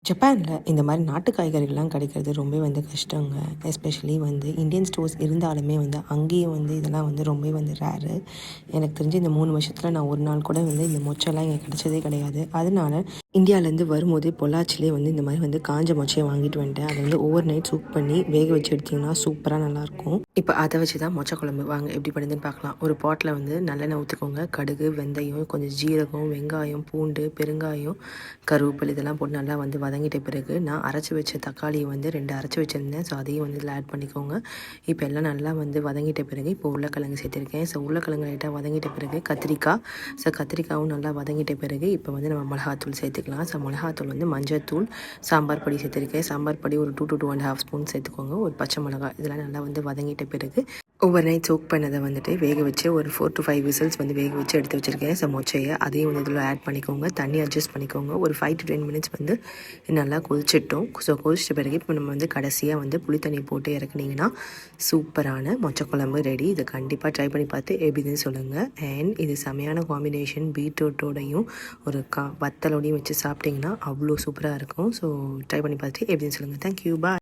ஜப்பானில் இந்த மாதிரி நாட்டு காய்கறிகள்லாம் கிடைக்கிறது ரொம்ப கஷ்டங்க. எஸ்பெஷலி இந்தியன் ஸ்டோர்ஸ் இருந்தாலுமே அங்கேயும் இதெல்லாம் ரொம்ப ரேரு. எனக்கு தெரிஞ்சு இந்த 3 வருஷத்தில் நான் ஒரு நாள் கூட இந்த மொச்செல்லாம் இங்கே கிடைச்சதே கிடையாது. அதனால இந்தியாவிலேருந்து வரும்போதே பொள்ளாச்சிலே இந்த மாதிரி காஞ்ச மொச்சையை வாங்கிட்டு வந்துட்டேன். அதை ஓவர் நைட் சூப் பண்ணி வேக வச்சு எடுத்திங்கன்னா சூப்பராக நல்லாயிருக்கும். இப்போ அதை வச்சு தான் மொச்சை குழம்பு வாங்க எப்படி பண்ணுதுன்னு பார்க்கலாம். ஒரு பாட்டில் நல்லெண்ணெய் ஊற்றிக்கோங்க. கடுகு, வெந்தயம், கொஞ்சம் ஜீரகம், வெங்காயம், பூண்டு, பெருங்காயம், கருவேப்பிலை இதெல்லாம் போட்டு நல்லா வதங்கிட்ட பிறகு நான் அரைச்சி வச்ச தக்காளியை 2 அரைச்சி வச்சுருந்தேன். ஸோ அதையும் இதில் ஆட் பண்ணிக்கோங்க. இப்போ எல்லாம் நல்லா வதங்கிட்ட பிறகு இப்போ உருளைக்கிழங்கு சேர்த்துருக்கேன். ஸோ உருளைக்கிழங்கு லைட்டாக வதங்கிட்ட பிறகு கத்திரிக்காய். ஸோ கத்திரிக்காயும் நல்லா வதங்கிட்ட பிறகு இப்போ நம்ம மிளகாத்தூள் சேர்த்துக்கலாம். ஸோ மிளகாத்தூள் மஞ்சள்தூள், சாம்பார் பொடி சேர்த்துருக்கேன். சாம்பார் பொடி ஒரு 2 to 2.5 ஸ்பூன் சேர்த்துக்கோங்க. ஒரு பச்சை மிளகாய் இதெல்லாம் நல்லா வதங்கிட்ட பிறகு ஓவர் நைட் சோக் பண்ணதை வேக வச்சு ஒரு 4 to 5 விசில்ஸ் வேக வச்சு எடுத்து வச்சுருக்கேன். ஸோ மொச்சையை அதையும் இதில் ஆட் பண்ணிக்கோங்க. தண்ணி அட்ஜஸ்ட் பண்ணிக்கோங்க. ஒரு 5 to 10 மினிட்ஸ் நல்லா கொதிச்சிட்டோம். ஸோ கொதிச்சிட்ட பிறகு இப்போ நம்ம கடைசியாக புளி தண்ணி போட்டு இறக்குனீங்கன்னா சூப்பரான மொச்சை குழம்பு ரெடி. இதை கண்டிப்பாக ட்ரை பண்ணி பார்த்து எப்படின்னு சொல்லுங்கள். அண்ட் இது செமையான காம்பினேஷன். பீட்ரூட்டோடையும் ஒரு வத்தலோடையும் வச்சு சாப்பிட்டிங்கன்னா அவ்வளோ சூப்பராக இருக்கும். ஸோ ட்ரை பண்ணி பார்த்துட்டு எப்படின்னு சொல்லுங்கள். தேங்க்யூ, பாய்.